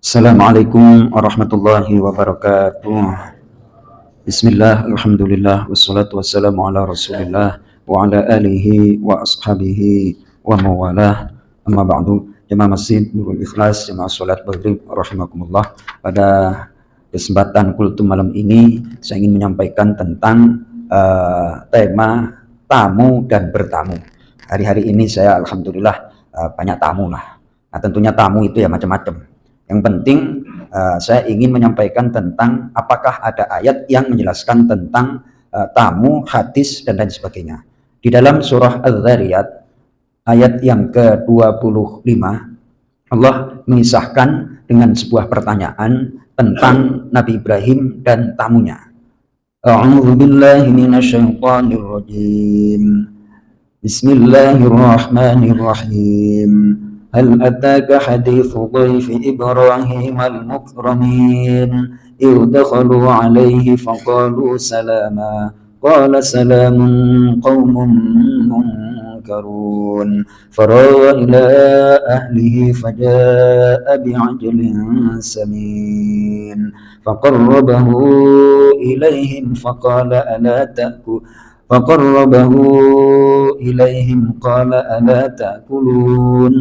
Assalamualaikum warahmatullahi wabarakatuh. Bismillah, alhamdulillah, wassalatu wassalamu ala rasulillah wa ala alihi wa ashabihi wa mawalah. Amma ba'du. Jemaah Masjid Nurul Ikhlas, jemaah sholat maghrib rahimakumullah. Pada kesempatan kultum malam ini saya ingin menyampaikan tentang tema tamu dan bertamu. Hari-hari ini saya alhamdulillah banyak tamu lah. Nah, tentunya tamu itu ya macam-macam. Yang penting saya ingin menyampaikan tentang apakah ada ayat yang menjelaskan tentang tamu, hadis, dan lain sebagainya. Di dalam surah Al-Dzariyat ayat yang ke-25 Allah mengisahkan dengan sebuah pertanyaan tentang Nabi Ibrahim dan tamunya. A'udzu billahi minasyaitonir rajim. Bismillahirrahmanirrahim. هل أتاك حديث ضيف إبراهيم المكرمين إذ دخلوا عليه فقالوا سلاما قال سلام قوم منكرون فراغ إلى أهله فجاء بعجل سمين فقربه إليهم فقال ألا تأكلون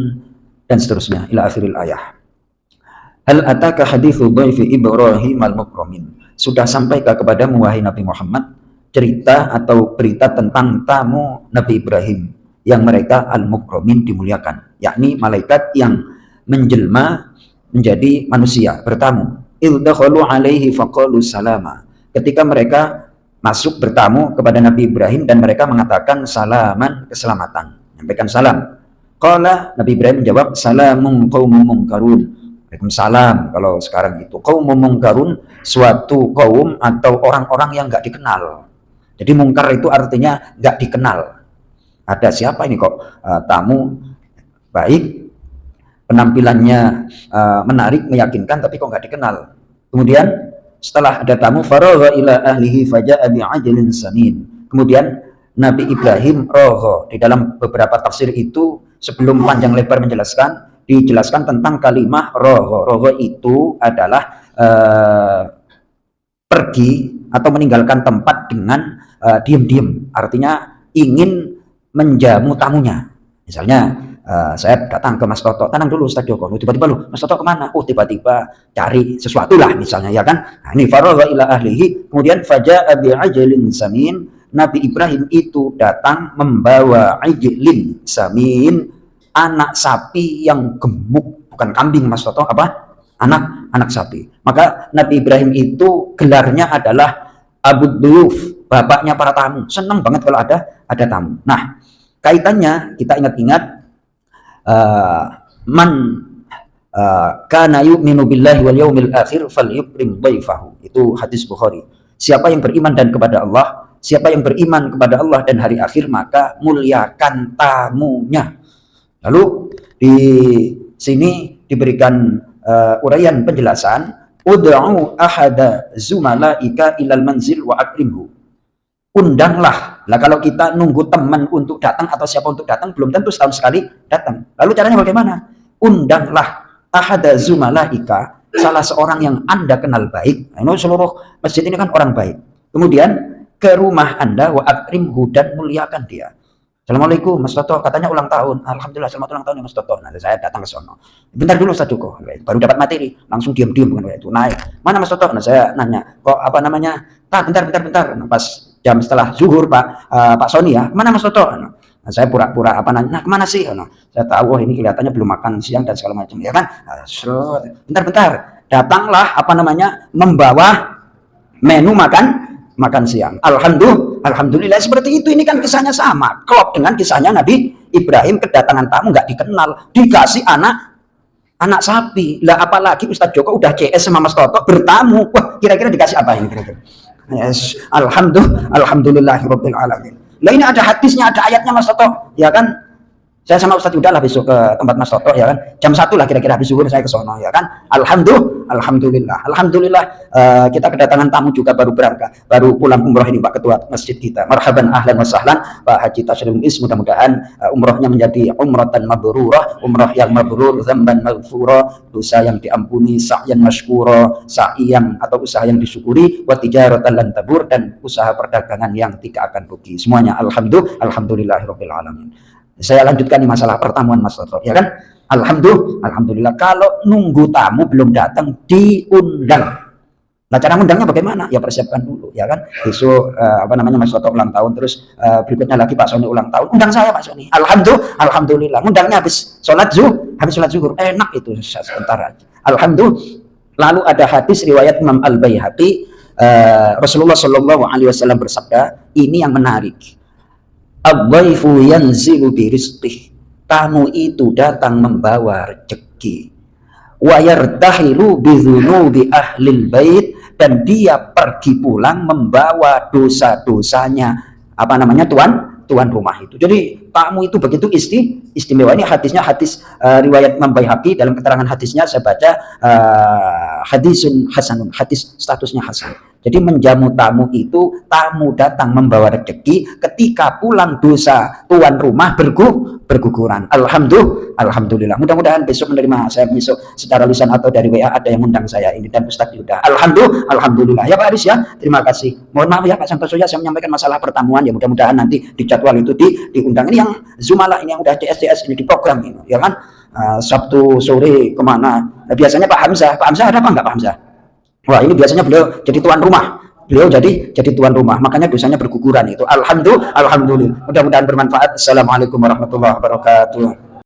dan seterusnya ila akhiril ayah. Hal ataka hadithu dhaifi Ibrahim al-mukramin. Sudah sampaikah kepadamu wahai Nabi Muhammad cerita atau berita tentang tamu Nabi Ibrahim yang mereka al-mukramin dimuliakan, yakni malaikat yang menjelma menjadi manusia, bertamu. Il dakhalu alaihi faqalu salama. Ketika mereka masuk bertamu kepada Nabi Ibrahim dan mereka mengatakan salaman, keselamatan, menyampaikan salam. Qala, Nabi Ibrahim menjawab, salamun qaumun munkarun. Waalaikumsalam. Kalau sekarang itu qaumun munkarun, suatu kaum atau orang-orang yang nggak dikenal. Jadi mungkar itu artinya nggak dikenal. Ada siapa ini kok tamu baik, penampilannya menarik, meyakinkan, tapi kok nggak dikenal. Kemudian setelah ada tamu, faragha ila ahlihi faja'a bi'ajlin samin. Kemudian Nabi Ibrahim roho. Di dalam beberapa tafsir itu sebelum panjang lebar menjelaskan, dijelaskan tentang kalimah roho. Roho itu adalah pergi atau meninggalkan tempat dengan diam-diam. Artinya ingin menjamu tamunya. Misalnya saya datang ke Mas Toto, tenang dulu Ustaz Joko. Tiba-tiba lu, Mas Toto kemana? Oh, tiba-tiba cari sesuatu lah misalnya, ya kan? Nah, ini faragha ila ahlihi, kemudian faja'a bi'ajlin samin. Nabi Ibrahim itu datang membawa ijlin samin, anak sapi yang gemuk, bukan kambing Mas Toto, apa? Anak sapi. Maka Nabi Ibrahim itu gelarnya adalah Abu Duyuf, bapaknya para tamu. Senang banget kalau ada tamu. Nah, kaitannya kita ingat-ingat man kana yu'minu billahi wal yaumil akhir falyukrim dhaifahu. Itu hadis Bukhari. Siapa yang beriman dan kepada Allah, siapa yang beriman kepada Allah dan hari akhir, maka muliakan tamunya. Lalu di sini diberikan uraian penjelasan, ud'u ahada zumalaika ilal manzil wa akrimhu. Undanglah. Lah kalau kita nunggu teman untuk datang atau siapa untuk datang, belum tentu setahun sekali datang. Lalu caranya bagaimana? Undanglah ahada zumalaika, salah seorang yang Anda kenal baik. Nah, ini seluruh masjid ini kan orang baik. Kemudian ke rumah Anda wa akrimhu, dan muliakan dia. Assalamualaikum Mas Toto, katanya ulang tahun. Alhamdulillah, selamat ulang tahun ya Mas Toto. Nah, saya datang ke sono. Bentar dulu Ustaz Joko, baru dapat materi, langsung diam-diam kan itu naik. Mana Mas Toto? Nah, saya nanya, kok apa namanya? Bentar. Nah, pas jam setelah zuhur Pak Sony ya, mana Mas Toto? Nah, saya pura-pura nanya, nah kemana sih? Nah, saya tahu ini kelihatannya belum makan siang dan segala macam, ya kan? Bentar. Datanglah membawa menu makan siang. Alhamdulillah seperti itu. Ini kan kisahnya sama, klop dengan kisahnya Nabi Ibrahim, kedatangan tamu nggak dikenal, dikasih anak sapi. Lah apalagi Ustadz Joko udah CS sama Mas Toto bertamu. Wah, kira-kira dikasih apa ini kira-kira? Yes, alhamdulillahirabbil alamin. Lah ini ada hadisnya, ada ayatnya Mas Toto, ya kan? Saya sama Ustadz Yuda lah besok ke tempat Mas Toto ya kan, jam 1 lah kira-kira habis zuhur saya ke sono ya kan. Alhamdulillah kita kedatangan tamu juga baru berangkat, baru pulang umroh ini Pak Ketua Masjid kita. Marhaban ahlan wa sahlan Pak Haji Taslim Is, mudah-mudahan umrohnya menjadi umratan mabrurah, umroh yang mabrur, dzamban maghfura, dosa yang diampuni, sa'yan masykura, sa'i yang atau usaha yang disyukuri, wa tijaratan lan tabur, dan usaha perdagangan yang tidak akan rugi. Semuanya alhamdulillahirabbil alamin. Saya lanjutkan di masalah pertemuan Mas Toto ya kan. Alhamdulillah kalau nunggu tamu belum datang diundang. Nah cara ngundangnya bagaimana? Ya persiapkan dulu ya kan. Besok Mas Toto ulang tahun, terus berikutnya lagi Pak Soni ulang tahun. Undang saya Pak Soni. Alhamdulillah. Ngundangnya habis sholat zuhur. Enak itu sebentar aja. Alhamdulillah. Lalu ada hadis riwayat Imam Al-Baihaqi, Rasulullah Shallallahu Alaihi Wasallam bersabda, ini yang menarik. Ad-dhaifu yanzilu birizqih. Tamu itu datang membawa rezeki. Wa yartahilu bidzunubi ahlil bait, dan dia pergi pulang membawa dosa-dosanya tuan rumah itu. Jadi tamu itu begitu istimewa. Ini hadisnya hadis riwayat Imam Baihaqi. Dalam keterangan hadisnya saya baca hadisun hasanun, hadis statusnya hasan. Jadi menjamu tamu itu, tamu datang membawa rezeki, ketika pulang dosa tuan rumah berguguran. Alhamdulillah. Mudah-mudahan besok menerima saya besok secara lisan atau dari WA ada yang undang saya ini dan Ustadz Yuda. Alhamdulillah. Ya Pak Aris ya. Terima kasih. Mohon maaf ya Pak Santoso ya, saya menyampaikan masalah pertemuan ya, mudah-mudahan nanti di jadwal itu diundang. Ini yang Zumala ini yang udah CS ini di program ini ya kan. Sabtu sore kemana? Nah, biasanya Pak Hamzah ada apa enggak Pak Hamzah? Wah ini biasanya beliau jadi tuan rumah. Jadi tuan rumah, makanya dosanya berguguran itu. Alhamdulillah. Mudah-mudahan bermanfaat. Assalamualaikum warahmatullahi wabarakatuh.